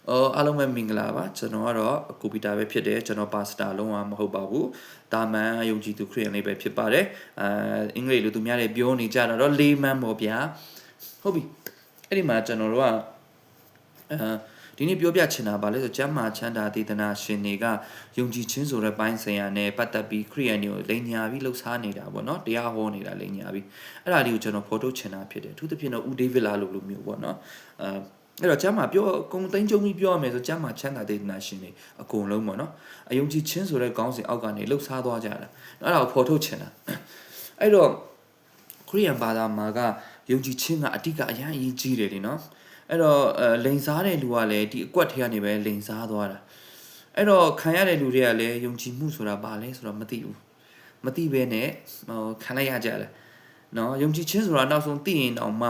အားလုံးပဲမင်္ဂလာပါကျွန်တော်ကတော့ကိုပီတာပဲဖြစ်တယ်ကျွန်တော်ပါစတာလုံးဝမဟုတ်ပါဘူးတာမန်ယုံကြည်သူခရစ်ယာန်လေးပဲဖြစ်ပါတယ်အင်္ဂလိပ်လိုသူများတွေပြောနေကြတာတော့လေးမန်းပေါ့ဗျာဟုတ်ပြီအဲ့ဒီမှာကျွန်တော်တို့ကဒီနေ့ပြောပြချင်တာပါလဲဆိုကျမ်းမာချမ်းသာဒေသနာရှင်တွေကယုံကြည်ခြင်းဆိုတဲ့ပိုင်းဆိုင်ရာနဲ့ပတ်သက်ပြီးခရစ်ယာန်တွေကိုလိန်ညာပြီးလှုပ်ရှားနေတာပေါ့နော်တရားဟောနေတာလိန်ညာပြီးအဲ့ဒါလေးကိုကျွန်တော်ဖော်ထုတ်ချင်တာဖြစ်တယ်အထူးသဖြင့်တော့ဦးဒေးဗစ်လာလိုမျိုးပေါ့နော်အဲ့တော့ကျမ်းမာပြောကုံသိန်းကျုံပြီးပြောရမယ်ဆိုကျမ်းမာချမ်းသာဒေသနာရှင်တွေအကုန်လုံးပေါ့နော်အယုံကြည်ခြင်းဆိုတဲ့ခေါင်းစဉ်အောက်ကနေလှုပ်ရှားသွားကြတာအဲ့ဒါကိုဖော်ထုတ်ချင်တာအဲ့တော့ခရစ်ယာန်ဘာသာမှာကယုံကြည်ခြင်းကအဓိကအရန်အရေးကြီးတယ်လေနော်အဲ့တော့လိန်စားတဲ့လူကလည်းဒီအကွက်ထဲကနေပဲလိန်စားသွားတာအဲ့တော့ခံရတဲ့လူတွေကလည်းယုံကြည်မှုဆိုတာဘာလဲဆိုတော့မသိဘူးမသိဘဲနဲ့ခံလိုက်ရကြတယ်နော်ယုံကြည်ခြင်းဆိုတာနောက်ဆုံးသိရင်တော့မ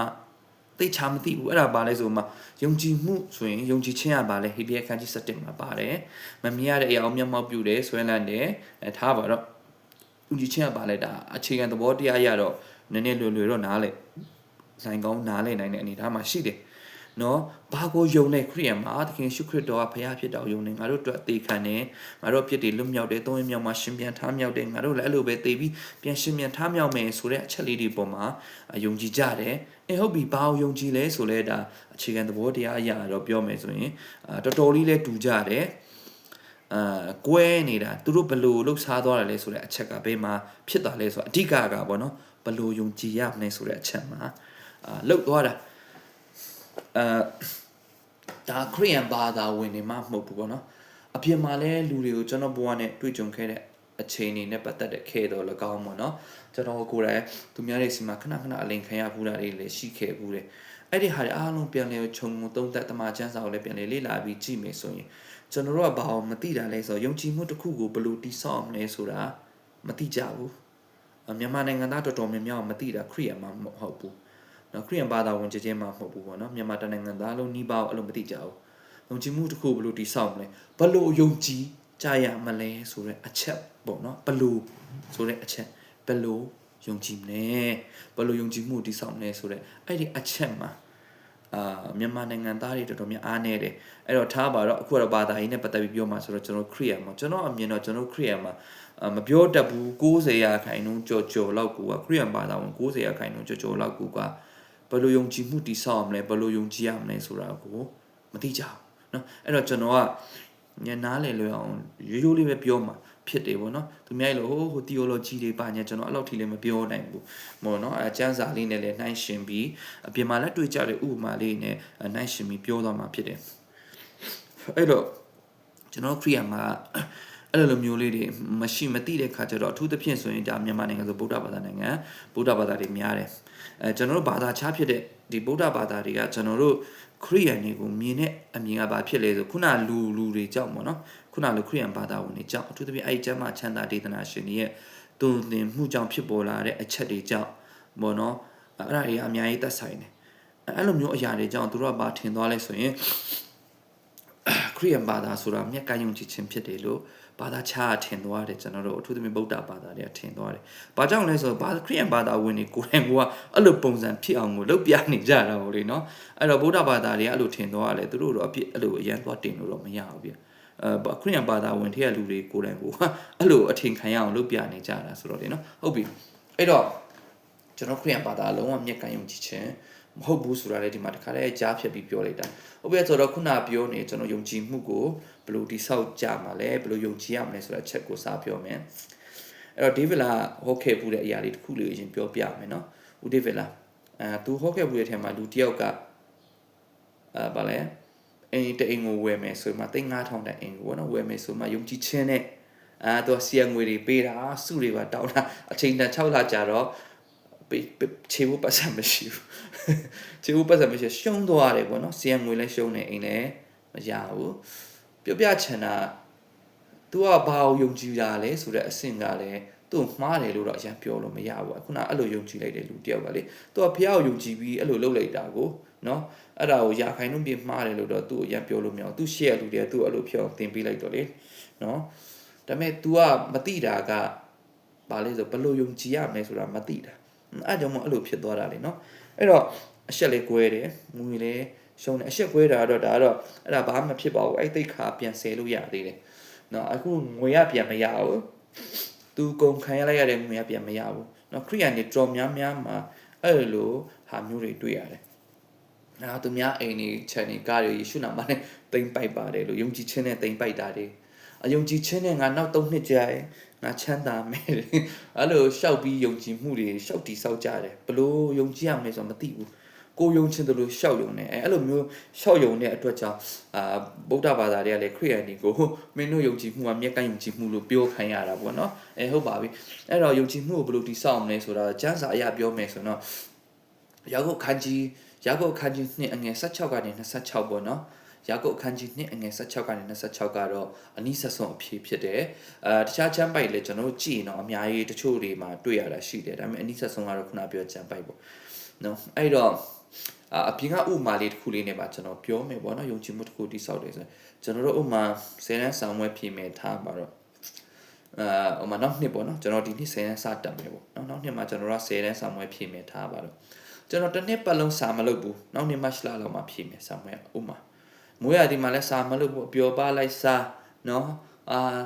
ှသိချာမသိဘူးအဲ့ဒါဘာလဲဆိုမှယုံကြည်မှုဆိုရင်ယုံကြည်ခြင်းကဘာလဲဟေဘရဲခန်းကြီး7မှာပါတယ်မမြင်ရတဲ့အရာကိုမျက်မှောက်ပြုတယ်ဆွဲလန်းတယ်ထားပါတော့ယုံကြည်ခြင်းကဘာလဲဒါအခြေခံသဘောတရားရတော့နည်းနည်းလွယ်လွယ်တော့နားလေဆိုင်ကောင်းနားလေနိုင်တဲ့အနေထားမှာရှိတယ်နော်ဘာကိုယုံနေခရစ်ယာန်မှာသခင်ရှုခရစ်တော်ကဘုရားဖြစ်တော်ယုံနေငါတို့အတွက်အသေးခံတယ်ငါတို့အပြစ်တွေလွတ်မြောက်တယ်သုံးရင်မြောက်မှာရှင်ပြန်ထားမြောက်တယ်ငါတို့လည်းအဲ့လိုပဲသေပြီးပြန်ရှင်ပြန်ထားမြောက်မယ်ဆိုတဲ့အချက်လေးတွေပေါ်မှာယုံကြည်ကြတယ်ဟုတ်ပြီဘာကိုယုံကြည်လဲဆိုလဲဒါအခြေခံသဘောတရားအရာတော့ပြောမယ်ဆိုရင်တော်တော်လေးလဲတူကြတယ်ကွဲနေတာသူတို့ဘလို့လှုပ်ရှားသွားတယ်လဲဆိုတဲ့အချက်ကဘယ်မှာဖြစ်သွားလဲဆိုတော့အဓိကကပေါ့နော်ဘလို့ယုံကြည်ရမလဲဆိုတဲ့အချက်မှာလှုပ်သွားတာဒါခရစ်ယာန်ဘာသာဝင်တွေမှမဟုတ်ဘူးပေါ့နော်အပြင်မှာလဲလူတွေကိုကျွန်တော်ဘဝနဲ့တွေ့ကြုံခဲ့တဲ့အချိန်တွေနဲ့ပတ်သက်တဲ့ခဲတော်၎င်းပေါ့နော်ကျွန်တော်ကိုယ်တိုင်သူများတွေစီမှာခဏခဏအလိန်ခံရဖူးတာတွေလည်းရှိခဲ့ဘူးတယ်အဲ့ဒီဟာတွေအားလုံးပြန်လဲခြုံသုံးသက်တမန်ကျမ်းစာကိုလည်းပြန်လဲလေ့လာပြီးကြည့်မယ်ဆိုရင်ကျွန်တော်တို့ကဘာအောင်မသိတာလဲဆိုတော့ယုံကြည်မှုတစ်ခုကိုဘယ်လိုတိဆောက်အောင်လဲဆိုတာမသိကြဘူးမြန်မာနိုင်ငံသားတော်တော်များများမသိတာခရစ်ယာန်မှမဟုတ်ဘူးနော်ခရစ်ယာန်ဘာသာဝင်ချင်းမှမဟုတ်ဘူးပေါ့နော်မြန်မာတိုင်းနိုင်ငံသားလုံးနှီးပါအဲ့လိုမသိကြဘူးယုံကြည်မှုတစ်ခုဘယ်လိုတိဆောက်မလဲဘယ်လိုယုံကြည်ကြရမလဲဆိုတဲ့အချက်ပေါ့နော်ဘယ်လိုဆိုတဲ့အချက်ဘယ်လိုယုံကြည်မလဲဘယ်လိုယုံကြည်မှုတိဆောက်မလဲဆိုတဲ့အဲ့ဒီအချက်မှာမြန်မာနိုင်ငံသားတွေတော်တော်များအားနေတယ်အဲ့တော့ထားပါတော့အခုတော့ဘာသာရေးနဲ့ပတ်သက်ပြီးပြောမှာဆိုတော့ကျွန်တော်ခရစ်ယာန်မှာကျွန်တော်အမြင်တော့ကျွန်တော်ခရစ်ယာန်မှာမပြောတတ်ဘူး90%ကြော်လောက်ကိုခရစ်ယာန်ဘာသာဝင်90%ကြော်လောက်ကိုကဘယ်လိုယုံကြည်မှုတည်ဆောက်ရမလဲဘယ်လိုယုံကြည်ရမလဲဆိုတာကိုမသိကြဘူးเนาะအဲ့တော့ကျွန်တော်ကညနားလေလွယ်အောင်ရိုးရိုးလေးပဲပြောမှာဖြစ်တယ်ပေါ့နော်သူများလို့ဟို theology တွေပါညာကျွန်တော်အဲ့လောက်ထိလည်းမပြောနိုင်ဘူးပေါ့နော်ကျမ်းစာလေးနဲ့လည်းနှိုင်းရှင်ပြီးအပြင်မှာလည်းတွေ့ကြတဲ့ဥပမာလေးနဲ့နှိုင်းရှင်ပြီးပြောသွားမှာဖြစ်တယ်အဲ့တော့ကျွန်တော်ခရစ်ယာန်မှာအဲ့လိုမျိုးလေးတွေမရှိမသိတဲ့ခါကျတော့အထူးသဖြင့်ဆိုရင်ဒါမြန်မာနိုင်ငံဆိုဗုဒ္ဓဘာသာနိုင်ငံဗုဒ္ဓဘာသာတွေများတယ်ကျွန်တော်တို့ဘာသာခြားဖြစ်တဲ့ဒီဗုဒ္ဓဘာသာတွေကကျွန်တော်တို့ခရစ်ယာန်တွေကိုမြင်တဲ့အမြင်ကဘာဖြစ်လဲဆိုခုနလူတွေကြောက်ပေါ့နော်ခုနလိုခရစ်ယာန်ဘာသာဝင်တွေကြောက်အထူးသဖြင့်အဲ့ဒီကျမ်းမာချမ်းသာဒေသနာရှင်တွေရဲ့တုံ့တင်မှုကြောင့်ဖြစ်ပေါ်လာတဲ့အချက်တွေကြောင့်ပေါ့နော်အဲ့ဒါတွေအများကြီးသက်ဆိုင်တယ်အဲ့လိုမျိုးအရာတွေကြောင့်သူတို့ကဘာထင်သွားလဲဆိုရင်ခရစ်ယာန်ဘာသာဆိုတာမြတ်ကယုံကြည်ခြင်းဖြစ်တယ်လို့ဘာသာခြားထင်သွားတယ်ကျွန်တော်တို့အထူးသဖြင့်ဗုဒ္ဓဘာသာတွေကထင်သွားတယ်။ဘာကြောင့်လဲဆိုတော့ခရစ်ယာန်ဘာသာဝင်တွေကိုယ်တိုင်ကအဲ့လိုပုံစံဖြစ်အောင်ကိုလုပ်ပြနေကြတာပေါ့လေနော်။အဲ့တော့ဗုဒ္ဓဘာသာတွေကအဲ့လိုထင်သွားတယ်သူတို့တော့အပြစ်အဲ့လိုအရန်သွားတင်လို့တော့မရဘူးဗျ။ခရစ်ယာန်ဘာသာဝင်တွေကလူတွေကိုယ်တိုင်ကိုအဲ့လိုအထင်ခံရအောင်လုပ်ပြနေကြတာဆိုတော့လေနော်။ဟုတ်ပြီ။အဲ့တော့ကျွန်တော်ခရစ်ယာန်ဘာသာလုံးဝမြတ်ကယုံကြည်ခြင်းမဟုတ်ဘူးဆိုတာလေဒီမှာတခါတည်းကြားဖြတ်ပြီးပြောလိုက်တာဟုတ်ပြီဆိုတော့ခုနပြောနေကျွန်တော်ယုံကြည်မှုကိုဘယ်လိုတိဆောက်ကြမှာလဲဘယ်လိုယုံကြည်ရမလဲဆိုတဲ့အချက်ကိုစပြောမယ်အဲ့တော့ဒေးဗစ်လာဟောခဲ့မှုတဲ့အရာလေးတစ်ခုလေးအရင်ပြောပြမယ်နော်ဦးဒေးဗစ်လာသူဟောခဲ့မှုတဲ့အထက်မှာလူတစ်ယောက်ကဗာလဲအိမ်တိမ်ကိုဝယ်မယ်ဆိုမှ3000တန်အိမ်ကိုပေါ့နော်ဝယ်မယ်ဆိုမှယုံကြည်ခြင်းနဲ့သူကစီယံငွေတွေပေးတာစုတွေပါတောင်းတာအချိန်တန်6လကြာတော့ခြေဖို့ပတ်စံမရှိဘူးခြေဖို့ပတ်စံမရှိရှုံးသွားတယ်ပေါ့နော်စီယံငွေလည်းရှုံးနေအိမ်လည်းမရဘူးပြောပြချင်တာ तू ကဘာကိုယုံကြည်တာလဲဆိုတဲ့အဆင့်ကလည်းသူ့မှားတယ်လို့တော့အရင်ပြောလို့မရဘူးခုနအဲ့လိုယုံကြည်လိုက်တဲ့လူတယောက်ကလေ तू ကဖះကိုယုံကြည်ပြီးအဲ့လိုလုပ်လိုက်တာကိုနော်အဲ့ဒါကိုရာခိုင်နှုန်းပြမှားတယ်လို့တော့သူ့အရင်ပြောလို့မရဘူးသူရှေ့ရလူတွေကသူ့အဲ့လိုဖြစ်အောင်သင်ပေးလိုက်တော့လေနော်ဒါပေမဲ့ तू ကမသိတာကဘာလဲဆိုဘယ်လိုယုံကြည်ရမလဲဆိုတာမသိတာအဲ့ကြောင့်မို့အဲ့လိုဖြစ်သွားတာလေနော်အဲ့တော့အရှက်လေးကွဲတယ်ငွေလေး ရှုံးတယ်အရှက်ကွဲတာတော့ဒါတော့အဲ့ဒါဘာမှဖြစ်ပါဘူးအဲ့တိတ်ခါပြန်ဆယ်လို့ရသေးတယ်နော်အခုငွေရပြန်မရဘူးသူကုန်ခံရလိုက်ရတဲ့ငွေရပြန်မရဘူးနော်ခရိယန်တွေတော်များများမှာအဲ့လိုဟာမျိုးတွေတွေ့ရတယ်သူများအိမ်နေချက်နေကားတွေယေရှုနာမနဲ့တိမ်ပိုက်ပါတယ်လို့ယုံကြည်ခြင်းနဲ့တိမ်ပိုက်တာတွေအယုံကြည်ခြင်းနဲ့ငါနောက်3နှစ်ကြာရင်ငါချမ်းသာမယ်အဲ့လိုရှောက်ပြီးယုံကြည်မှုတွေရှောက်တီဆောက်ကြတယ်ဘလို့ယုံကြည်ရမလဲဆိုတော့မသိဘူးကိုယုံခြင်းတို့လို့ရှောက်ယုံနေအဲ့လိုမျိုးရှောက်ယုံတဲ့အတွက်ကြောင့်ဗုဒ္ဓဘာသာတွေကလည်းခရစ်ယာန်တွေကိုမင်းတို့ယုံကြည်မှုကမြက်ကယုံကြည်မှုလို့ပြောခိုင်းရတာပေါ့နော်ဟုတ်ပါပြီအဲ့တော့ယုံကြည်မှုကိုဘယ်လိုတည်ဆောက်မလဲဆိုတော့ကျမ်းစာအရာပြောမယ်ဆိုတော့ယာကုပ်ခန်းကြီး2အငယ်16ကနေ26ပေါ့နော်ယာကုပ်အခန်းကြီး2အငယ်16ကနေ26ကတော့အနိစ္စဆုံးအဖြစ်ဖြစ်တယ်တခြားချမ်းပိုက်လည်းကျွန်တော်တို့ကြည့်ရင်တော့အများကြီးတချို့တွေမှာတွေ့ရတာရှိတယ်ဒါပေမဲ့အနိစ္စဆုံးကတော့ခုနပြောချမ်းပိုက်ပေါ့နော်အဲ့တော့အပြင်ကဥမာလေးတစ်ခုလေးနဲ့ပါကျွန်တော်ပြောမယ်ပေါ့နော်ယုံကြည်မှုတစ်ခုတိဆောက်တယ်ဆိုကျွန်တော်တို့ဥမာ10တန်းဆောင်ဝဲပြင်မယ်ထားပါတော့ဥမာနောက်နှစ်ပေါ့နော်ကျွန်တော်ဒီနှစ်10တန်းစတက်မယ်ပေါ့နောက်နှစ်မှာကျွန်တော်တို့10တန်းဆောင်ဝဲပြင်မယ်ထားပါတော့ကျွန်တော်တစ်နှစ်ပတ်လုံးစာမလုပ်ဘူးနောက်နှစ်မှရှလာလောက်မှပြင်မယ်ဆောင်ဝဲဥမာမွေးရဒီမှာလဲစာမလုပ်ဘူးပျော်ပါလိုက်စားနော်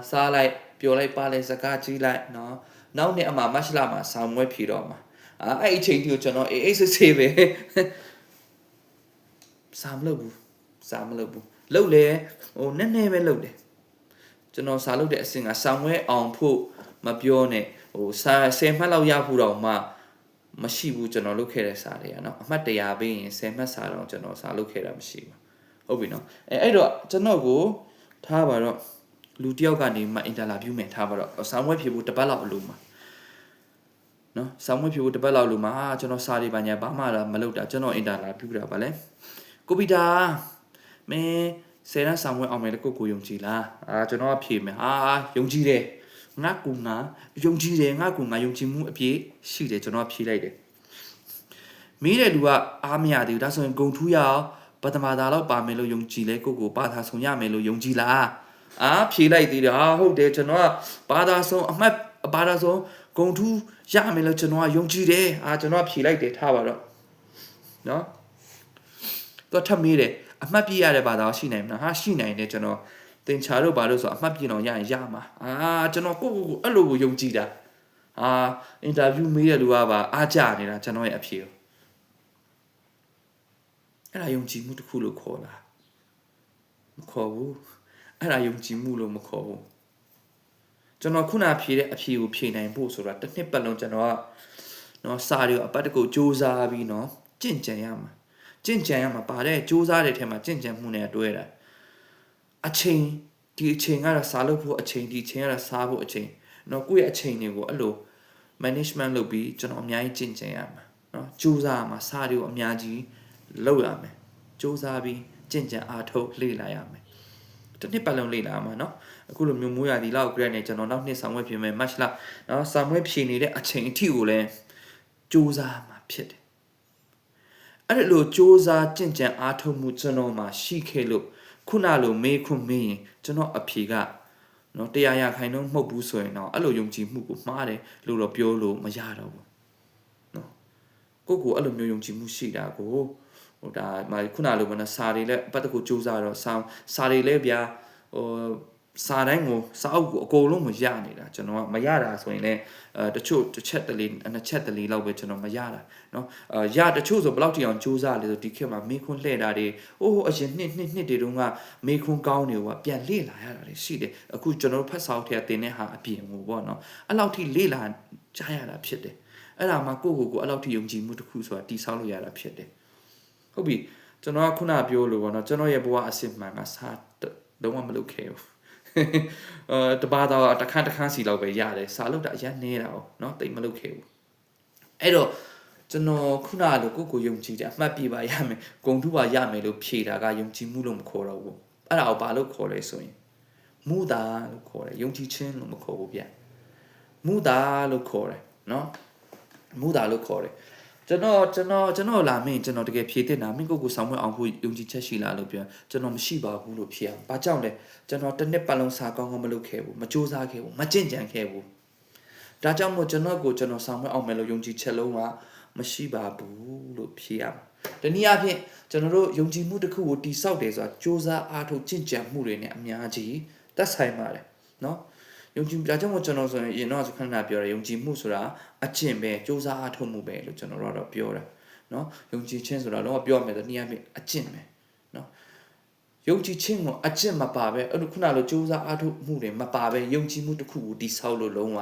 စားလိုက်ပျော်လိုက်ပါလိုက်စကားကြီးလိုက်နော်နောက်နှစ်အမှမရှလာမှာဆောင်ဝဲဖြီတော့မှာအဲ့အချိန်တီကိုကျွန်တော်အေးဆေးဆေးပဲစာမလုပ်ဘူးလုပ်လေနည်းနည်းပဲလုပ်တယ်ကျွန်တော်စာလုပ်တဲ့အဆင့်ကဆောင်ဝဲအောင်ဖို့မပြောနဲ့စာ10မှတ်လောက်ရဖို့တော့မှမရှိဘူးကျွန်တော်လုပ်ခဲ့တဲ့စာတွေကနော်အမှတ်100ပေးရင်10မှတ်စာတော့ကျွန်တော်စာလုပ်ခဲ့တာမရှိဘူးဟုတ်ပြီနော်အဲ့တော့ကျွန်တော်ကိုထားပါတော့လူတယောက်ကနေမှအင်တာဗျူးမယ်ထားပါတော့ဆောင်ဝဲဖြေဖို့တစ်ပတ်လောက်အလိုမှာနော်ဆောင်ဝဲဖြေဖို့တစ်ပတ်လောက်လိုမှာကျွန်တော်စာတွေပါညာဘာမှမလုပ်တာကျွန်တော်အင်တာဗျူးတာပါလေကိုပီတာမင်းဆယ်တန်းဆောင်ဝဲအောင်မယ်လို့ကိုယုံကြည်လားကျွန်တော်ကဖြေမယ်ယုံကြည်တယ်ငါကူငါယုံကြည်တယ်ငါကူငါယုံကြည်မှုအပြည့်ရှိတယ်ကျွန်တော်ဖြေလိုက်တယ်မေးတဲ့လူကအားမရသေးဘူးဒါဆိုရင်ဂုံထူးရအောင်ပထမသားတော့ပါမယ်လို့ယုံကြည်လဲကိုပါသာဆုံးရမယ်လို့ယုံကြည်လားဖြေလိုက်သေးတယ်ဟုတ်တယ်ကျွန်တော်ကပါသာဆုံးအမှတ်ပါသာဆုံးဂုံထူးရမယ်လို့ကျွန်တော်ကယုံကြည်တယ်ကျွန်တော်ဖြေလိုက်တယ်ထားပါတော့နော်တော့ထပ်မေးတယ်အမှတ်ပြရတဲ့ဘာသာရှိနိုင်မလားရှိနိုင်တယ်ကျွန်တော်သင်္ချာတို့ဘာလို့ဆိုအမှတ်ပြတော့ရရင်ရမှာကျွန်တော်ကိုအဲ့လိုကိုယုံကြည်တာအင်တာဗျူးမေးတဲ့လူကပါအားကြနေတာကျွန်တော်ရဲ့အဖြေကိုအဲ့ဒါယုံကြည်မှုတစ်ခုလို့ခေါ်လားမခေါ်ဘူးအဲ့ဒါယုံကြည်မှုလို့မခေါ်ဘူးကျွန်တော်ခုနဖြေတဲ့အဖြေကိုဖြေနိုင်ဖို့ဆိုတာတစ်နှစ်ပတ်လုံးကျွန်တော်ကနော်စာရီကိုအပတ်တကူစူးစမ်းပြီးနော်ကြင့်ကြံရမှာပါတဲ့စူးစမ်းတဲ့ထဲမှာကြင့်ကြံမှုနဲ့တွဲတာအချိန်ဒီအချိန်ကတော့စားလို့ဖို့အချိန်ဒီအချိန်ကတော့စားဖို့အချိန်နော်ကိုယ့်ရဲ့အချိန်တွေကိုအဲ့လို management လုပ်ပြီးကျွန်တော်အများကြီးကြင့်ကြံရမှာနော်စူးစမ်းမှာစာရီကိုအများကြီးလုပ်ရမယ်စူးစမ်းပြီးကြင့်ကြံအားထုတ်လေ့လာရမယ်တစ်နှစ်ပတ်လုံးလေ့လာမှာနော်အခုလိုမျိုးမိုးရာသီလောက် grade နဲ့ကျွန်တော်နောက်နှစ်ဆောင်ဝဲပြင်မယ် match လောက်နော်ဆောင်ဝဲဖြေနေတဲ့အချိန်အထိကိုလည်းစူးစမ်းမှာဖြစ်တယ်အဲ့လိုစူးစမ်းကြင့်ကြံအားထုတ်မှုကျွန်တော်မှာရှိခဲ့လို့ခုနလိုမေးခွန်းမေးရင်ကျွန်တော်အဖြေကနော်100%မဟုတ်ဘူးဆိုရင်တော့အဲ့လိုယုံကြည်မှုကိုမှားတယ်လို့တော့ပြောလို့မရတော့ဘူးနော်ကိုအဲ့လိုမျိုးယုံကြည်မှုရှိတာကိုဒါမှခုနလိုမနော်စာတွေလည်းအပတ်တကူစူးစမ်းတော့စာတွေလည်းဗျာစာတိုင်းကိုစာအုပ်ကိုအကုန်လုံးမရနေတာကျွန်တော်ကမရတာဆိုရင်လည်းတချို့တစ်ချက်တလေနှစ်ချက်တလေလောက်ပဲကျွန်တော်မရတာเนาะရတချို့ဆိုဘယ်လောက်တိအောင်စူးစမ်းလဲဆိုဒီခေတ်မှာမေခွန်းလှည့်တာတွေအရင်နှစ်တွေတုန်းကမေခွန်းကောင်းတွေကပြန်လေ့လာရတာတွေရှိတယ်အခုကျွန်တော်ဖတ်စာအုပ်ထဲတင်တဲ့ဟာအပြင်ကိုပေါ့เนาะအဲ့လောက်ထိလေ့လာကြရတာဖြစ်တယ်အဲ့ဒါမှကိုအဲ့လောက်ထိယုံကြည်မှုတစ်ခုဆိုတာတည်ဆောက်လို့ရတာဖြစ်တယ်ဟုတ်ပြီကျွန်တော်ကခုနပြောလို့ပေါ့เนาะကျွန်တော်ရဲ့ဘဝအစစ်မှန်ကစာလုံးဝမလုပ်ခဲ့ဘူးတပါတော့တခန်းစီလောက်ပဲရတယ်စာလုပ်တာအရင်နေတာ哦เนาะတိတ်မလုပ်ခဲ့ဘူးအဲ့တော့ကျွန်တော်ခုနကကိုယုံကြည်တယ်အမှတ်ပြပါရမယ်ဂုံထုပါရမယ်လို့ဖြေတာကယုံကြည်မှုလို့မခေါ်တော့ဘူးအဲ့ဒါကိုဘာလို့ခေါ်လဲဆိုရင်မူတာလို့ခေါ်တယ်ယုံကြည်ခြင်းလို့မခေါ်ဘူးဗျမူတာလို့ခေါ်တယ်เนาะမူတာလို့ခေါ်တယ်ကျွန်တော်လာမင်းကျွန်တော်တကယ်ဖြေတင်တာမင်းကိုဆောင်မွေးအောင်ဖို့ယုံကြည်ချက်ရှိလားလို့ပြောကျွန်တော်မရှိပါဘူးလို့ဖြေအောင်ဘာကြောင့်လဲကျွန်တော်တစ်နှစ်ပတ်လုံးစာကောင်းမလုပ်ခဲ့ဘူးမစူးစမ်းခဲ့ဘူးမကြင့်ကြံခဲ့ဘူးဒါကြောင့်မို့ကျွန်တော်ဆောင်မွေးအောင်မယ်လို့ယုံကြည်ချက်လုံးကမရှိပါဘူးလို့ဖြေရမှာ တနည်းအားဖြင့်ကျွန်တော်တို့ယုံကြည်မှုတစ်ခုကိုတိဆောက်တယ်ဆိုတာစ조사အားထုတ်ကြင်ကြံမှုတွေနဲ့အများကြီးသက်ဆိုင်ပါတယ်နော်ယုံကြည်ဒါကြောင့်မို့ကျွန်တော်ဆိုရင်ရင်တော့ခဏပြောတယ်ယုံကြည်မှုဆိုတာအကျင့်ပဲစ조사အားထုတ်မှုပဲလို့ကျွန်တော်တို့ကတော့ပြောတာနော်ယုံကြည်ခြင်းဆိုတာတော့ပြောမယ်ဆိုတနည်းအားဖြင့်အကျင့်ပဲနော်ယုံကြည်ခြင်းကိုအကျင့်မပါပဲအဲ့လိုခုနလိုစ조사အားထုတ်မှုတွေမပါပဲယုံကြည်မှုတစ်ခုကိုတိဆောက်လို့လုံးဝ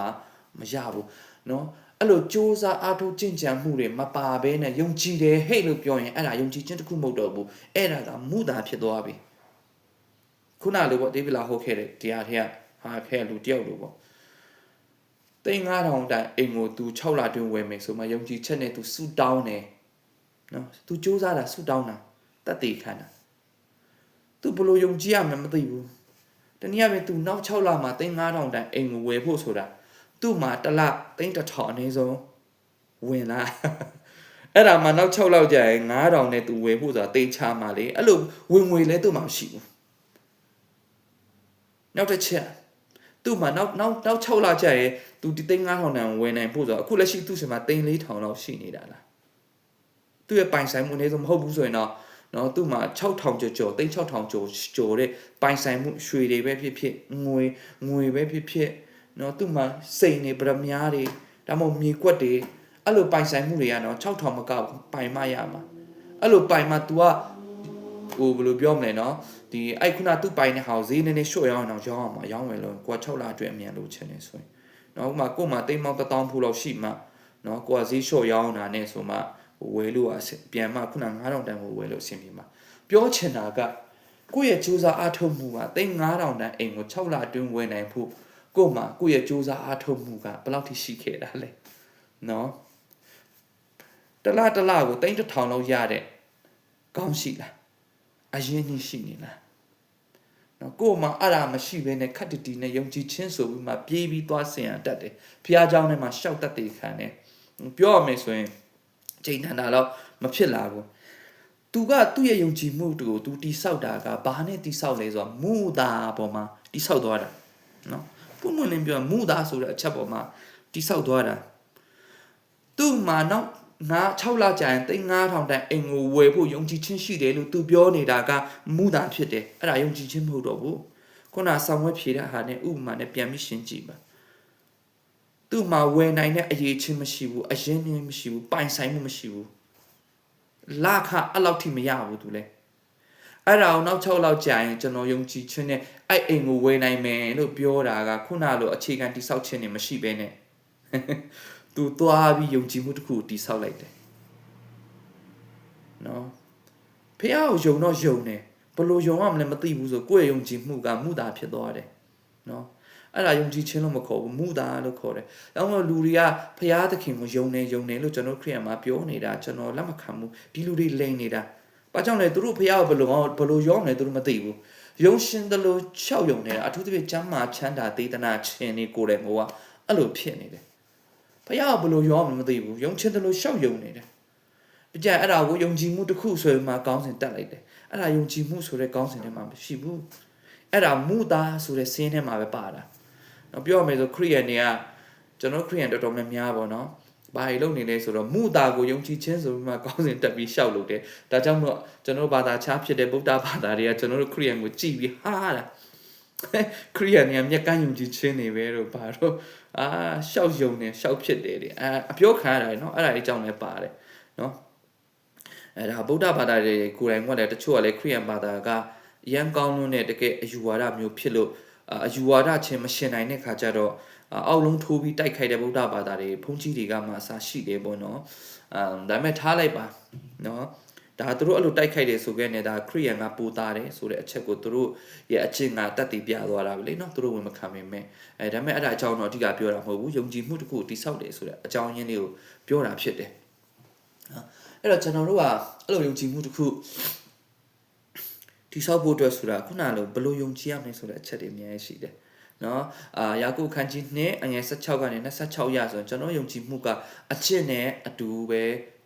မရဘူးနော်အဲ့လိုစ조사အားထုတ်ကြင်ကြံမှုတွေမပါဘဲနဲ့ယုံကြည်တယ်ဟဲ့လို့ပြောရင်အဲ့ဒါယုံကြည်ခြင်းတစ်ခုမဟုတ်တော့ဘူးအဲ့ဒါကမူတာဖြစ်သွားပြီခုနလိုပေါ့ဒေးဗစ်လာဟုတ်ခဲ့တဲ့တရားထက်ဟာခဲ့လူတယောက်လိုပေါ့သိန်း9000တိုင်အိမ်ကို तू 6လတွင်းဝယ်မယ်ဆိုမှယုံကြည်ချက်နဲ့ तू ဆူတောင်းတယ်နော် तू စ조사တာဆူတောင်းတာတတ်သိခံတာ तू ဘလို့ယုံကြည်ရမယ်မသိဘူးတနည်းအားဖြင့် तू နောက်6လမှာသိန်း9000တိုင်အိမ်ကိုဝယ်ဖို့ဆိုတာသူ့မှာတစ်လသိန်း1000အနည်းဆုံးဝင်လာအဲ့ဒါမှနောက်6လောက်ကြာရင်9000နဲ့ तू ဝယ်ဖို့ဆိုတာတိတ်ချမှာလေအဲ့လိုဝင်ငွေလဲသူ့မှာမရှိဘူးနောက်တစ်ချက်သူ့မှာနောက်6လကြာရင် तू ဒီသိန်း9000တန်ဝယ်နိုင်ဖို့ဆိုတော့အခုလက်ရှိသူ့ဆီမှာသိန်း4000လောက်ရှိနေတာလားသူ့ရဲ့ပိုင်ဆိုင်မှုအနည်းဆုံးမဟုတ်ဘူးဆိုရင်တော့နော်သူ့မှာ6000ကျော်သိန်း6000ကျော်တဲ့ပိုင်ဆိုင်မှုရွှေတွေပဲဖြစ်ဖြစ်ငွေပဲဖြစ်ဖြစ်နော်သူ့မှာစိတ်နေပရမများတွေဒါမှမဟုတ်မြေကွက်တွေအဲ့လိုပိုင်ဆိုင်မှုတွေကနော်6000မကပိုင်မရမှာအဲ့လိုပိုင်မှာ तू ကဟိုဘယ်လိုပြောမလဲနော်ဒီအဲ့ခုနသူ့ပိုင်တဲ့ဟာကိုဈေးနည်းနည်းရှော့ရအောင်တော့ရောင်းအောင်မရောင်းမယ်လို့ကိုက6လအတွင်းအမြန်လို့ချင်နေဆိုရင်နော်ဥပမာကို့မှာတိမ်မောက်1000ဖူလောက်ရှိမှနော်ကိုကဈေးရှော့ရောင်းတာနဲ့ဆိုမှဝယ်လို့ပြန်မှခုန9000တန်ကိုဝယ်လို့အဆင်ပြေမှာပြောချင်တာကကိုယ့်ရဲ့စူးစမ်းအားထုတ်မှုကသိန်း9000တန်အိမ်ကို6လအတွင်းဝယ်နိုင်ဖို့ကို့မှာကိုယ့်ရဲ့စူးစမ်းအားထုတ်မှုကဘယ်လောက်ထိရှိခဲ့တာလဲနော်တလားကိုသိန်း1000လောက်ရတဲ့ကောင်းရှိလားအရင်ကြီးရှိနေလားနော်ကို့မှာအဲ့ဒါမရှိဘဲနဲ့ခက်တီနဲ့ယုံကြည်ခြင်းဆိုပြီးမှပြေးပြီးသွားဆင်ရတတ်တယ်ဖះเจ้าထဲမှာရှောက်တတ်တယ်ခံတယ်ပြောရမယ်ဆိုရင်ချိန်ထန်တာတော့မဖြစ်လာဘူးသူကသူ့ရဲ့ယုံကြည်မှုကိုသူတိဆောက်တာကဘာနဲ့တိဆောက်လဲဆိုတော့မူတာပေါ်မှာတိဆောက်သွားတာနော်ပုံမှန်လင်းပြောမူတာဆိုတဲ့အချက်ပေါ်မှာတိဆောက်သွားတာသူ့မှာနောက်6လကြာရင်သိန်း9000တန်အိမ်ကိုဝယ်ဖို့ယုံကြည်ခြင်းရှိတယ်လို့သူပြောနေတာကမူတာဖြစ်တယ်အဲ့ဒါယုံကြည်ခြင်းမဟုတ်တော့ဘူးခုနဆောင်ဝဲဖြေတဲ့ဟာနဲ့ဥပမာနဲ့ပြန်ပြီးရှင်းကြည့်ပါသူ့မှာဝယ်နိုင်တဲ့အရေးချင်းမရှိဘူးအရင်နဲ့မရှိဘူးပိုင်ဆိုင်မှုမရှိဘူးလာခအဲ့လောက်ထိမရဘူးသူလဲအဲ့ဒါအောင်နောက်6လောက်ကြာရင်ကျွန်တော်ယုံကြည်ခြင်းနဲ့အဲ့အိမ်ကိုဝယ်နိုင်မယ်လို့ပြောတာကခုနလိုအခြေခံတိဆောက်ခြင်းနဲ့မရှိဘဲနဲ့သူသွားပြီးယုံကြည်မှုတစ်ခုကိုတိဆောက်လိုက်တယ်နော်ဖះကိုယုံတော့ယုံတယ်ဘလို့ယုံရမလဲမသိဘူးဆိုကိုယ့်ရဲ့ယုံကြည်မှုကမူတာဖြစ်သွားတယ်နော်အဲ့ဒါယုံကြည်ခြင်းလို့မခေါ်ဘူးမူတာလို့ခေါ်တယ်။ဒါကြောင့်လူတွေကဖရာသခင်ကိုယုံနေလို့ကျွန်တော်ခရစ်ယာန်မှာပြောနေတာကျွန်တော်လက်မခံဘူးဒီလူတွေလိန်နေတာ။ဘာကြောင့်လဲသူတို့ဖရာကိုဘယ်လိုရောလဲသူတို့မသိဘူး။ယုံရှင်တယ်လို့ရှောက်ယုံနေတာအထူးသဖြင့်ကျမ်းမာချမ်းသာသေဒနာခြင်းတွေကိုယ်တိုင်ကအဲ့လိုဖြစ်နေတယ်။ဖရာကိုဘယ်လိုရောမှမသိဘူး။ယုံရှင်တယ်လို့ရှောက်ယုံနေတယ်။အကြံအဲ့ဒါကိုယုံကြည်မှုတစ်ခုဆိုရင်မှကောင်းစဉ်တက်လိုက်တယ်။အဲ့ဒါယုံကြည်မှုဆိုတဲ့ကောင်းစဉ်ထဲမှာမရှိဘူး။အဲ့ဒါမူတာဆိုတဲ့စင်းထဲမှာပဲပါတာ။နော်ပြောရမယ်ဆိုခရစ်ယာန်တွေကကျွန်တော်ခရစ်ယာန်တော်တော်များများပေါ့နော်ဘာတွေလုပ်နေလဲဆိုတော့မူတာကိုယုံကြည်ခြင်းဆိုပြီးမှကောင်းစဉ်တက်ပြီးရှောက်လုပ်တယ်ဒါကြောင့်မို့ကျွန်တော်ဘာသာခြားဖြစ်တဲ့ဗုဒ္ဓဘာသာတွေကကျွန်တော်တို့ခရစ်ယာန်ကိုကြည်ပြီးဟာတာခရစ်ယာန်တွေကမျက်ကန်းယုံကြည်ခြင်းတွေပဲတော့ဘာတော့ရှောက်ယုံနေရှောက်ဖြစ်တယ်လေအပြောခံရတာနော်အဲ့ဒါလေးကြောင့်လည်းပါတယ်နော်အဲ့ဒါဗုဒ္ဓဘာသာတွေကိုယ်တိုင်ကလည်းတချို့ကလည်းခရစ်ယာန်ဘာသာကရန်ကောင်းလို့နဲ့တကယ်အယူဝါဒမျိုးဖြစ်လို့အယူဝါဒချင်းမရှင်နိုင်တဲ့ခါကျတော့အောက်လုံးထိုးပြီးတိုက်ခိုက်တဲ့ဗုဒ္ဓဘာသာတွေဘုန်းကြီးတွေကမှအစားရှိတယ်ပေါ့နော်ဒါပေမဲ့ထားလိုက်ပါနော်ဒါသူတို့အဲ့လိုတိုက်ခိုက်တယ်ဆိုခဲ့နေတာခရစ်ယာန်ကပူသားတယ်ဆိုတဲ့အချက်ကိုသူတို့ရဲ့အချင်းကတတ်တည်ပြသွားတာပဲလေနော်သူတို့ဝင်မခံမိမဲ့ဒါပေမဲ့အဲ့ဒါအကြောင်းတော့အဓိကပြောတာမဟုတ်ဘူးယုံကြည်မှုတစ်ခုတိဆောက်တယ်ဆိုတဲ့အကြောင်းရင်းလေးကိုပြောတာဖြစ်တယ်အဲ့တော့ကျွန်တော်တို့ကအဲ့လိုယုံကြည်မှုတစ်ခုတိဆောက်ဖို့အတွက်ဆိုတာခုနလိုဘယ်လိုယုံကြည်ရမလဲဆိုတဲ့အချက်တွေအများကြီးရှိတယ်နော်ယာကုပ်ခန်းကြီး2အငယ်16ကနေ26ရဆိုကျွန်တော်ယုံကြည်မှုကအချစ်နဲ့အတူပ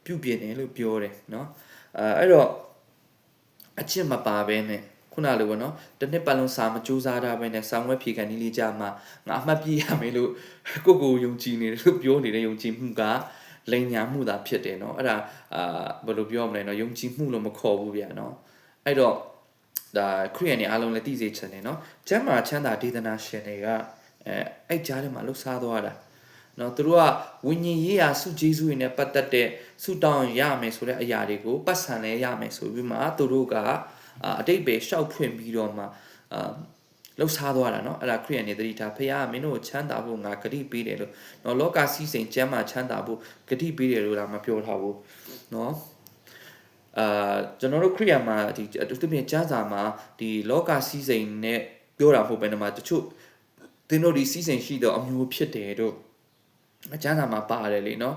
ဲပြုပြင်တယ်လို့ပြောတယ်နော်အဲ့တော့အချစ်မပါဘဲနဲ့ခုနလိုပေါ့နော်တစ်နှစ်ပတ်လုံးစာမကြိုးစားတာပဲနဲ့ဆောင်းဝဲဖြေခံနည်းလေးကြမှာငါအမှတ်ပြရမယ်လို့ကိုယုံကြည်နေတယ်လို့ပြောနေတဲ့ယုံကြည်မှုက လိန်ညာမှုသာဖြစ်တယ်เนาะအဲ့ဒါဘယ်လိုပြောမလဲเนาะယုံကြည်မှုလို့မခေါ်ဘူးဗျာเนาะအဲ့တော့ဒါခရိယန်တွေအားလုံးလည်းသိစေချင်တယ်เนาะကျမ်းမာချမ်းသာဒေသနာရှင်တွေကအဲ့ကြားထဲမှာလှုပ်ရှားသွားတာเนาะသူတို့ကဝိညာဉ်ရေးရာစုဂျေဇုတွေနဲ့ပတ်သက်တဲ့စုတောင်းရမယ်ဆိုတဲ့အရာတွေကိုပတ်စံလဲရမယ်ဆိုပြီးမှသူတို့ကအတိတ်ပဲရှောက်ဖွင့်ပြီးတော့မှလှုပ်ရှားသွားတာเนาะအဲ့ဒါခရိယန်တွေတတိထားဖခင်ကမင်းတို့ကိုချမ်းသာဖို့ငါဂတိပေးတယ်လို့เนาะလောကစည်းစိမ်ကျမ်းမာချမ်းသာဖို့ဂတိပေးတယ်လို့လာမပြောထားဘူးเนาะကျွန်တော်တို့ခရိယန်မှာဒီသူပြင်ကျမ်းစာမှာဒီလောကစည်းစိမ်နဲ့ပြောတာမဟုတ်ဘဲနဲ့မှာတချို့သင်တို့ဒီစည်းစိမ်ရှိတော့အမျိုးဖြစ်တယ်တို့ကျမ်းစာမှာပါတယ်လေเนาะ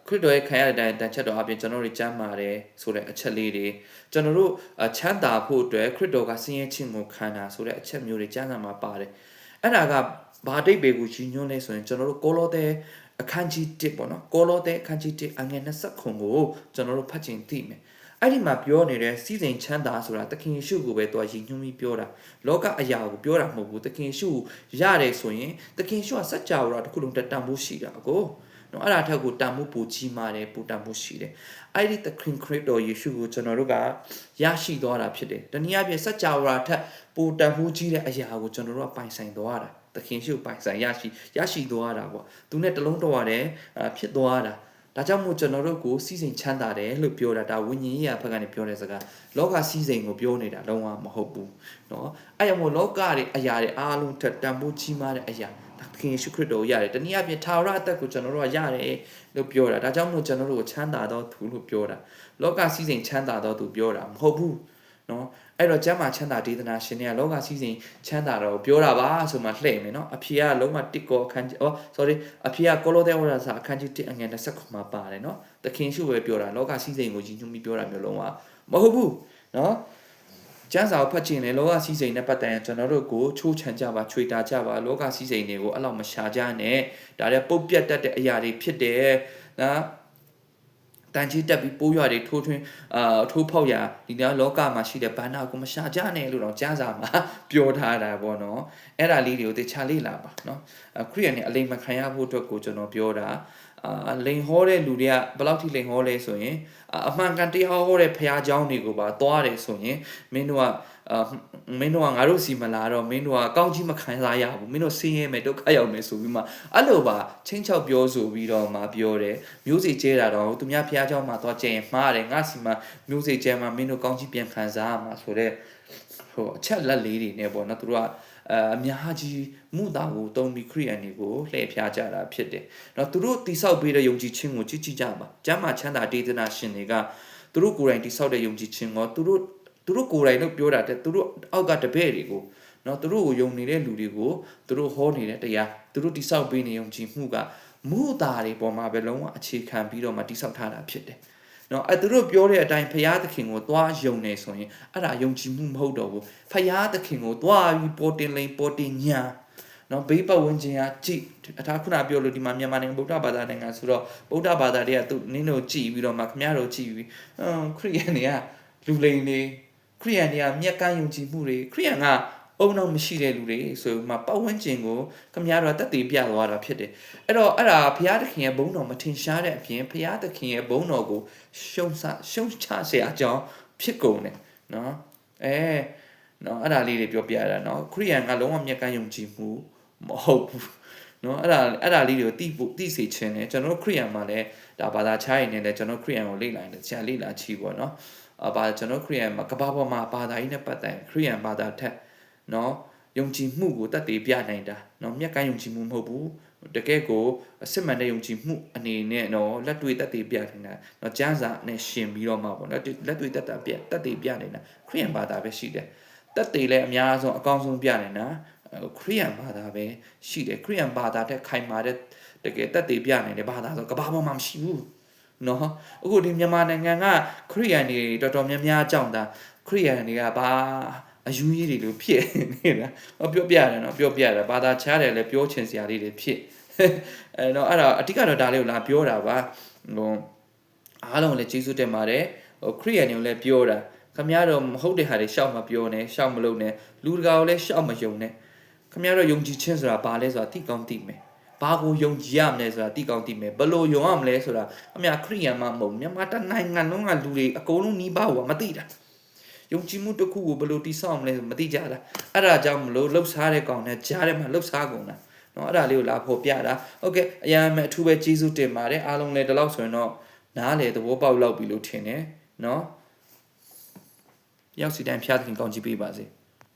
ခရစ်တော်ရဲ့ခံရတဲ့တန်ချက်တော်အပြင်ကျွန်တော်တို့ကျမ်းမာတယ်ဆိုတဲ့အချက်လေးတွေကျွန်တော်တို့ချမ်းသာဖို့အတွက်ခရစ်တော်ကဆင်းရဲခြင်းကိုခံတာဆိုတဲ့အချက်မျိုးတွေကျမ်းစာမှာပါတယ်အဲ့ဒါကဘာတိတ်ပေကိုကြီးညွှန်းလဲဆိုရင်ကျွန်တော်တို့ကောလောသဲအခန်းကြီး1ပေါ့နော်ကောလောသဲအခန်းကြီး1အငယ်20ခုကိုကျွန်တော်တို့ဖတ်ချင်သိမယ်အဲ့ဒီမှာပြောနေတဲ့စီစဉ်ချမ်းသာဆိုတာသခင်ယေရှုကိုပဲသူကရည်ညွှန်းပြီးပြောတာလောကအရာကိုပြောတာမဟုတ်ဘူးသခင်ယေရှုရတယ်ဆိုရင်သခင်ယေရှုကစัจ java တစ်ခုလုံးတန်ဖိုးရှိတာကိုနော်အဲ့ဒါထက်ကိုတန်ဖိုးပိုကြီးမားတယ်ပိုတန်ဖိုးရှိတယ်အဲ့ဒီသခင်ခရစ်တော်ယေရှုကိုကျွန်တော်တို့ကရရှိသွားတာဖြစ်တယ်တနည်းအားဖြင့်စัจ java ထက်ပိုတန်ဖိုးကြီးတဲ့အရာကိုကျွန်တော်တို့ကပိုင်ဆိုင်သွားတာသခင်ယေရှုပိုင်ဆိုင်ရရှိသွားတာပေါ့သူနဲ့တလုံးတော်ရတယ်ဖြစ်သွားတာဒါကြောင့်မို့ကျွန်တော်တို့ကိုစီစဉ်ချမ်းသာတယ်လို့ပြောတာဒါဝိညာဉ်ရေးရာဘက်ကနေပြောတဲ့စကားလောကစီစဉ်ကိုပြောနေတာလုံးဝမဟုတ်ဘူးเนาะအဲ့ကြောင့်မို့လောကတွေအရာတွေအားလုံးထက်တန်ဖိုးကြီးမားတဲ့အရာသခင်ယေရှုခရစ်တော်ရတယ်တနည်းအားဖြင့်ထာဝရအသက်ကိုကျွန်တော်တို့ကရတယ်လို့ပြောတာဒါကြောင့်မို့ကျွန်တော်တို့ကိုချမ်းသာတော်သူလို့ပြောတာလောကစီစဉ်ချမ်းသာတော်သူပြောတာမဟုတ်ဘူးเนาะအဲ့တော့ကျမ်းမာချမ်းသာဒေသနာရှင်တွေကလောကစီစဉ်ချမ်းသာတော်ပြောတာပါဆိုမှလှည့်မယ်เนาะအဖေကလုံးဝတစ်ကောအခန်းကြီးsorry အဖေကကောလောသဲဝရစာအခန်းကြီး1အငယ်20မှာပါတယ်เนาะသခင်ရှုပဲပြောတာလောကစီစဉ်ကိုကြီးညွှန်ပြီးပြောတာမျိုးလုံးဝမဟုတ်ဘူးเนาะကျမ်းစာကိုဖတ်ချင်လေလောကစီစဉ်နဲ့ပတ်သက်ရင်ကျွန်တော်တို့ကိုချိုးချံကြပါချွေတာကြပါလောကစီစဉ်တွေကိုအဲ့လောက်မရှာကြနဲ့ဒါလည်းပုတ်ပြတ်တတ်တဲ့အရာတွေဖြစ်တယ်နော်တန်ကြီးတက်ပြီးပိုးရွာတွေထိုးထွင်းထိုးဖောက်ရာဒီလောကမှာရှိတဲ့ဘန္နာကိုမရှာကြနဲ့လို့တော့ကြားစာမှာပြောထားတာပေါ့နော်အဲ့ဒါလေးတွေကိုတခြားလေးလာပါနော်ခရိယန်နဲ့အလိမ်မခံရဖို့အတွက်ကိုကျွန်တော်ပြောတာလိန်ဟောတဲ့လူတွေကဘယ်လောက်ထိလိန်ဟောလဲဆိုရင်အမှန်ကန်တရားဟောတဲ့ဖရားเจ้าတွေကိုပါသွားတယ်ဆိုရင်မင်းတို့ကငါတို့စီမလာတော့မင်းတို့ကကောင်းကြီးမခံစားရဘူးမင်းတို့ဆင်းရဲမယ်ဒုက္ခရောက်မယ်ဆိုပြီးမှအဲ့လိုပါချင်းချောက်ပြောဆိုပြီးတော့မှပြောတယ်မျိုးစေ့ကျဲတာတော့သူများဖရားเจ้าမှာသွားကျဲရင်မှားတယ်ငါစီမှာမျိုးစေ့ကျဲမှာမင်းတို့ကောင်းကြီးပြန်ခံစားရမှာဆိုတဲ့ဟိုအချက်လက်လေးတွေနဲ့ပေါ့နော်သူတို့ကအများကြီးမှုသားကိုတုံးပြီးခရိယန်တွေကိုလှည့်ဖျားကြတာဖြစ်တယ်။နော်သူတို့တိဆောက်ပေးတဲ့ယုံကြည်ခြင်းကိုကြည့်ကြပါ။ကျမ်းမာချမ်းသာဒေသနာရှင်တွေကသူတို့ကိုယ်တိုင်တိဆောက်တဲ့ယုံကြည်ခြင်းကိုသူတို့ကိုယ်တိုင်လို့ပြောတာတဲ့သူတို့အောက်ကတပည့်တွေကိုနော်သူတို့ကိုယုံနေတဲ့လူတွေကိုသူတို့ဟောနေတဲ့တရားသူတို့တိဆောက်ပေးနေယုံကြည်မှုကမှုသားတွေပေါ်မှာပဲလုံးဝအခြေခံပြီးတော့မှတိဆောက်ထားတာဖြစ်တယ်။နော်သူတို့ပြောတဲ့အတိုင်းဖရာသခင်ကိုသွားယုံနေဆိုရင်အဲ့ဒါယုံကြည်မှုမဟုတ်တော့ဘူးဖရာသခင်ကိုသွားပြီးပေါ်တင်ညာနော်ဘေးပတ်ဝန်းကျင်ကကြည်အထားခုနပြောလို့ဒီမှာမြန်မာနိုင်ငံဗုဒ္ဓဘာသာနိုင်ငံဆိုတော့ဗုဒ္ဓဘာသာတွေကသူနင်းတို့ကြည်ပြီးတော့မှခမရတို့ကြည်ပြီးခရိယန်တွေကလူလိန်တွေခရိယန်တွေကမြက်ကန်းယုံကြည်မှုတွေခရိယန်ကအုံနောက်မရှိတဲ့လူတွေဆိုမှပတ်ဝန်းကျင်ကိုခမရတို့တက်တည်ပြသွားတာဖြစ်တယ်အဲ့တော့အဲ့ဒါဘုရားသခင်ရဲ့ဘုန်းတော်မထင်ရှားတဲ့အပြင်ဘုရားသခင်ရဲ့ဘုန်းတော်ကိုရှုံချเสียအကြောင်းဖြစ်ကုန်တယ်နော်နော်အဲ့ဒါလေးတွေပြောပြရတာနော်ခရိယန်ကလုံးဝမြက်ကန်းယုံကြည်မှုမဟုတ်ဘူးနော်အဲ့ဒါလေးတွေကိုသိစေခြင်းနဲ့ကျွန်တော်ခရိယန်မှာလည်းဒါဘာသာခြားရည်နဲ့လည်းကျွန်တော်ခရိယန်ကိုလေ့လာနေတယ်ဆရာလေ့လာချီပေါ့နော်ကျွန်တော်ခရိယန်မှာကဘာပေါ်မှာဘာသာကြီးနဲ့ပတ်သက်ခရိယန်ဘာသာထက်နော်ယုံကြည်မှုကိုတတ်သိပြနိုင်တာနော်မြက်ကန်းယုံကြည်မှုမဟုတ်ဘူးတကယ်ကိုစစ်မှန်တဲ့ယုံကြည်မှုအနေနဲ့နော်လက်တွေ့တတ်သိပြနိုင်တာနော်ကျမ်းစာနဲ့ရှင်ပြီးတော့မှပေါ့နော်လက်တွေ့တတ်သိပြနိုင်တာခရိယန်ဘာသာပဲရှိတယ်တတ်သိလဲအများဆုံးအကောင်းဆုံးပြနိုင်တာခရိယန်ဘာသာပဲရှိတယ်ခရိယန်ဘာသာတဲ့ခိုင်မာတဲ့တကယ်တတ်သိပြနိုင်တဲ့ဘာသာဆိုကဘာပေါ်မှာမရှိဘူးနော်အခုဒီမြန်မာနိုင်ငံကခရိယန်တွေတော်တော်များများကြောင့်ဒါခရိယန်တွေကဘာအယူကြီးတွေလို့ဖြစ်နေတာပြောပြရတယ်နော်ပြောပြရတယ်ဘာသာချားတယ်လည်းပြောချင်စရာလေးတွေဖြစ်နော်အဲ့ဒါအတိကတော့ဒါလေးကိုလာပြောတာပါဟိုအားလုံးလည်းကျေးဇူးတင်ပါတယ်ဟိုခရိယန်တွေကိုလည်းပြောတာခမရတော့မဟုတ်တဲ့ဟာတွေရှောက်မပြောနဲ့ရှောက်မလုပ်နဲ့လူတကာကိုလည်းရှောက်မယုံနဲ့ခမရတော့ယုံကြည်ခြင်းဆိုတာဘာလဲဆိုတာသိကောင်းသိမယ် ဘာကိုယုံကြည်ရမလဲဆိုတာတိကောင်းတိမယ်ဘယ်လိုယုံရမလဲဆိုတာအမြခရိယန်မှမဟုတ်မြန်မာတနိုင်ငံလုံးကလူတွေအကုန်လုံးနီးပါးကမသိတာယုံကြည်မှုတစ်ခုကိုဘယ်လိုတိဆောက်မလဲမသိကြတာအဲ့ဒါကြောင့်မလို့လှုပ်ရှားတဲ့ကောင်နဲ့ကြားထဲမှာလှုပ်ရှားကုန်တာနော်အဲ့ဒါလေးကိုလာဖို့ပြတာโอเคအရာမဲ့အထူးပဲကျေးဇူးတင်ပါတယ်အားလုံးလည်းဒီလောက်ဆိုရင်တော့နားလေသဘောပေါက်လောက်ပြီလို့ထင်တယ်နော်ရောက်စီတိုင်းဖျားသခင်ကောင်းချီးပေးပါစေ